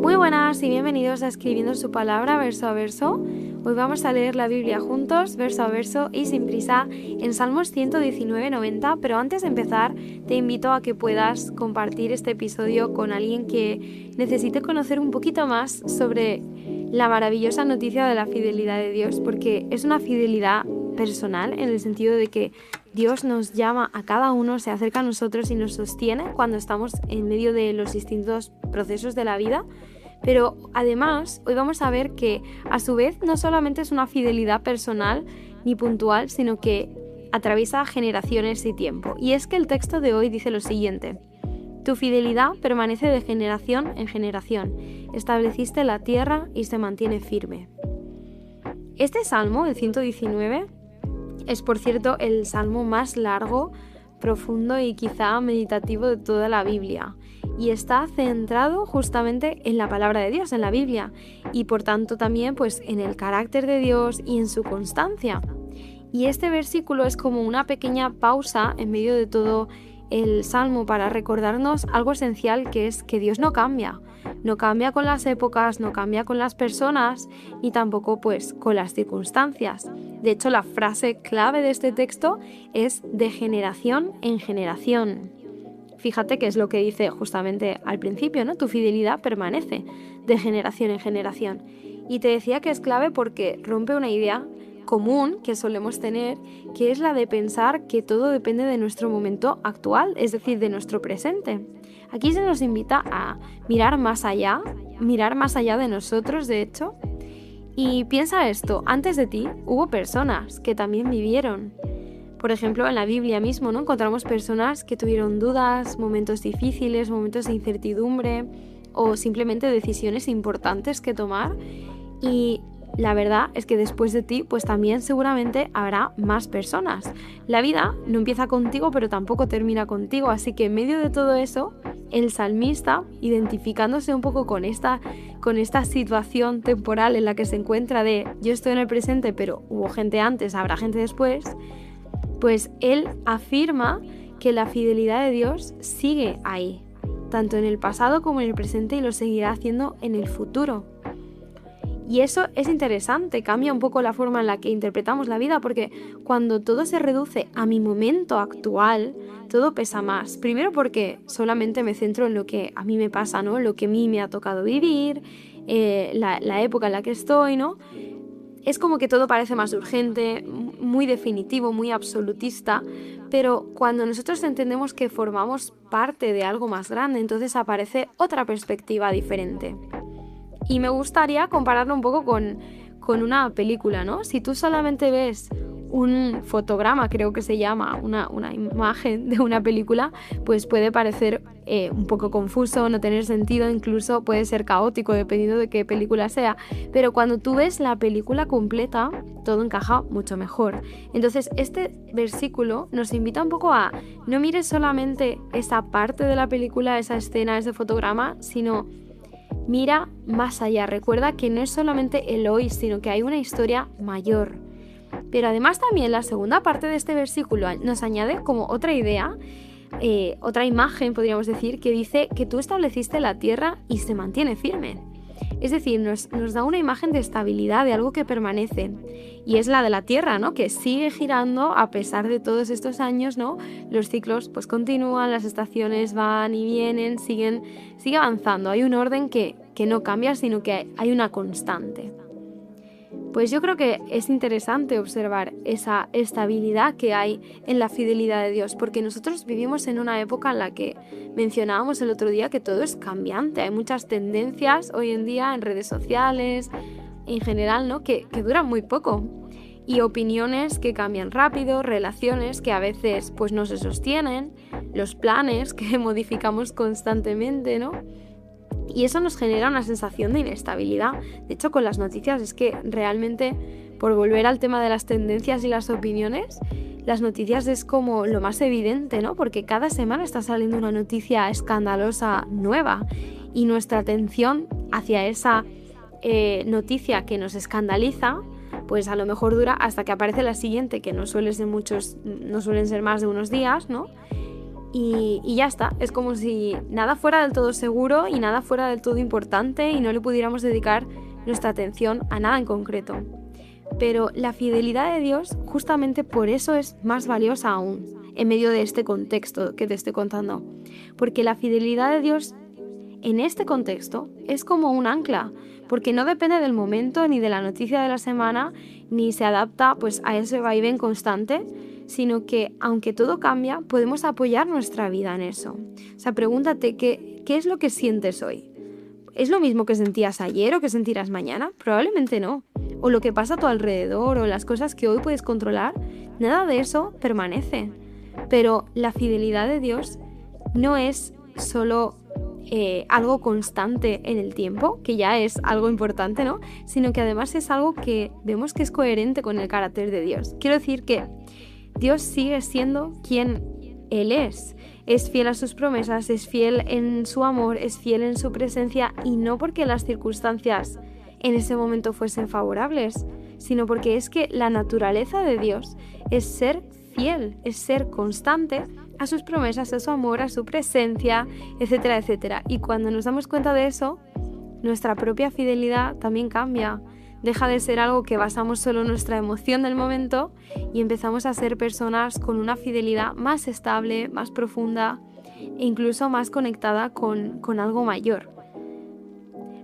Muy buenas y bienvenidos a Escribiendo su Palabra verso a verso. Hoy vamos a leer la Biblia juntos, verso a verso y sin prisa, en Salmos 119-90, pero antes de empezar te invito a que puedas compartir este episodio con alguien que necesite conocer un poquito más sobre la maravillosa noticia de la fidelidad de Dios, porque es una fidelidad personal en el sentido de que Dios nos llama a cada uno, se acerca a nosotros y nos sostiene cuando estamos en medio de los distintos procesos de la vida. Pero además, hoy vamos a ver que a su vez no solamente es una fidelidad personal ni puntual, sino que atraviesa generaciones y tiempo. Y es que el texto de hoy dice lo siguiente: tu fidelidad permanece de generación en generación. Estableciste la tierra y se mantiene firme. Este salmo, el 119, es por cierto el salmo más largo, profundo y quizá meditativo de toda la Biblia. Y está centrado justamente en la palabra de Dios, en la Biblia, y por tanto también pues en el carácter de Dios y en su constancia. Y este versículo es como una pequeña pausa en medio de todo el Salmo para recordarnos algo esencial, que es que Dios no cambia con las épocas, no cambia con las personas, ni tampoco pues con las circunstancias. De hecho, la frase clave de este texto es de generación en generación. Fíjate que es lo que dice justamente al principio, ¿no? Tu fidelidad permanece de generación en generación. Y te decía que es clave porque rompe una idea común que solemos tener, que es la de pensar que todo depende de nuestro momento actual, es decir, de nuestro presente. Aquí se nos invita a mirar más allá de nosotros, de hecho. Y piensa esto, antes de ti hubo personas que también vivieron. Por ejemplo, en la Biblia mismo, ¿no? Encontramos personas que tuvieron dudas, momentos difíciles, momentos de incertidumbre o simplemente decisiones importantes que tomar. Y la verdad es que después de ti, pues también seguramente habrá más personas. La vida no empieza contigo, pero tampoco termina contigo. Así que en medio de todo eso, el salmista, identificándose un poco con esta situación temporal en la que se encuentra de yo estoy en el presente, pero hubo gente antes, habrá gente después, pues él afirma que la fidelidad de Dios sigue ahí, tanto en el pasado como en el presente, y lo seguirá haciendo en el futuro. Y eso es interesante, cambia un poco la forma en la que interpretamos la vida, porque cuando todo se reduce a mi momento actual, todo pesa más. Primero porque solamente me centro en lo que a mí me pasa, ¿no? Lo que a mí me ha tocado vivir, la época en la que estoy, ¿no? Es como que todo parece más urgente, muy definitivo, muy absolutista, pero cuando nosotros entendemos que formamos parte de algo más grande, entonces aparece otra perspectiva diferente. Y me gustaría compararlo un poco con una película, ¿no? Si tú solamente ves un fotograma, creo que se llama, una imagen de una película, pues puede parecer un poco confuso, no tener sentido, incluso puede ser caótico dependiendo de qué película sea. Pero cuando tú ves la película completa, todo encaja mucho mejor. Entonces, este versículo nos invita un poco a no mires solamente esa parte de la película, esa escena, ese fotograma, sino mira más allá. Recuerda que no es solamente el hoy, sino que hay una historia mayor. Pero además también la segunda parte de este versículo nos añade como otra idea, otra imagen, podríamos decir, que dice que tú estableciste la tierra y se mantiene firme. Es decir, nos da una imagen de estabilidad, de algo que permanece. Y es la de la tierra, ¿no? Que sigue girando a pesar de todos estos años, ¿no? Los ciclos pues continúan, las estaciones van y vienen, sigue avanzando. Hay un orden que no cambia, sino que hay una constante. Pues yo creo que es interesante observar esa estabilidad que hay en la fidelidad de Dios, porque nosotros vivimos en una época en la que mencionábamos el otro día que todo es cambiante. Hay muchas tendencias hoy en día en redes sociales, en general, ¿no? que duran muy poco. Y opiniones que cambian rápido, relaciones que a veces pues no se sostienen, los planes que modificamos constantemente, ¿no? Y eso nos genera una sensación de inestabilidad. De hecho, con las noticias es que realmente, por volver al tema de las tendencias y las opiniones, las noticias es como lo más evidente, ¿no? Porque cada semana está saliendo una noticia escandalosa nueva y nuestra atención hacia esa noticia que nos escandaliza, pues a lo mejor dura hasta que aparece la siguiente, que no suelen ser más de unos días, ¿no? y ya está. Es como si nada fuera del todo seguro y nada fuera del todo importante y no le pudiéramos dedicar nuestra atención a nada en concreto. Pero la fidelidad de Dios justamente por eso es más valiosa aún en medio de este contexto que te estoy contando. Porque la fidelidad de Dios en este contexto es como un ancla, porque no depende del momento ni de la noticia de la semana, ni se adapta pues a ese vaivén constante, sino que aunque todo cambia, podemos apoyar nuestra vida en eso. O sea, pregúntate qué es lo que sientes hoy. ¿Es lo mismo que sentías ayer o que sentirás mañana? Probablemente no. O lo que pasa a tu alrededor o las cosas que hoy puedes controlar, nada de eso permanece. Pero la fidelidad de Dios no es solo algo constante en el tiempo, que ya es algo importante, ¿no? Sino que además es algo que vemos que es coherente con el carácter de Dios. Quiero decir que Dios sigue siendo quien Él es. Es fiel a sus promesas, es fiel en su amor, es fiel en su presencia, y no porque las circunstancias en ese momento fuesen favorables, sino porque es que la naturaleza de Dios es ser fiel, es ser constante a sus promesas, a su amor, a su presencia, etcétera, etcétera. Y cuando nos damos cuenta de eso, nuestra propia fidelidad también cambia. Deja de ser algo que basamos solo en nuestra emoción del momento y empezamos a ser personas con una fidelidad más estable, más profunda e incluso más conectada con algo mayor.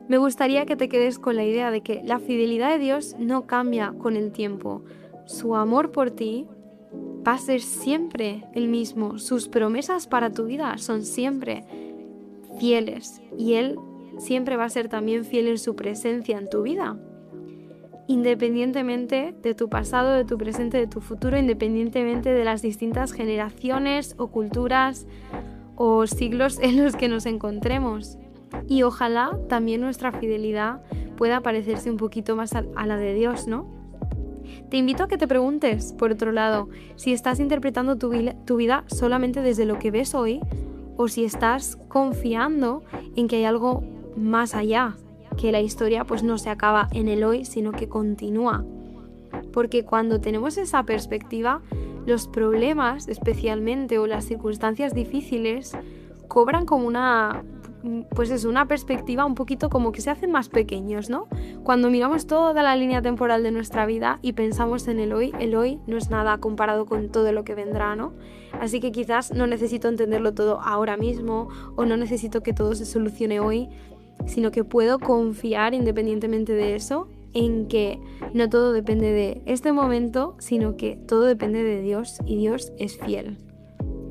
Me gustaría que te quedes con la idea de que la fidelidad de Dios no cambia con el tiempo. Su amor por ti va a ser siempre el mismo. Sus promesas para tu vida son siempre fieles y Él siempre va a ser también fiel en su presencia en tu vida. Independientemente de tu pasado, de tu presente, de tu futuro, independientemente de las distintas generaciones o culturas o siglos en los que nos encontremos. Y ojalá también nuestra fidelidad pueda parecerse un poquito más a la de Dios, ¿no? Te invito a que te preguntes, por otro lado, si estás interpretando tu vida solamente desde lo que ves hoy o si estás confiando en que hay algo más allá, que la historia pues no se acaba en el hoy, sino que continúa. Porque cuando tenemos esa perspectiva, los problemas especialmente o las circunstancias difíciles cobran como una perspectiva un poquito como que se hacen más pequeños, ¿no? Cuando miramos toda la línea temporal de nuestra vida y pensamos en el hoy no es nada comparado con todo lo que vendrá, ¿no? Así que quizás no necesito entenderlo todo ahora mismo o no necesito que todo se solucione hoy, sino que puedo confiar independientemente de eso en que no todo depende de este momento, sino que todo depende de Dios y Dios es fiel.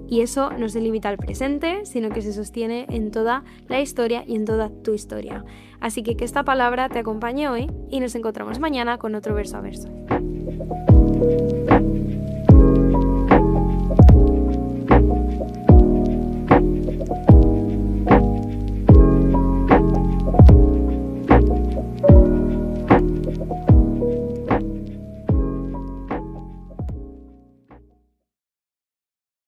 Y eso no se limita al presente, sino que se sostiene en toda la historia y en toda tu historia. Así que esta palabra te acompañe hoy y nos encontramos mañana con otro verso a verso.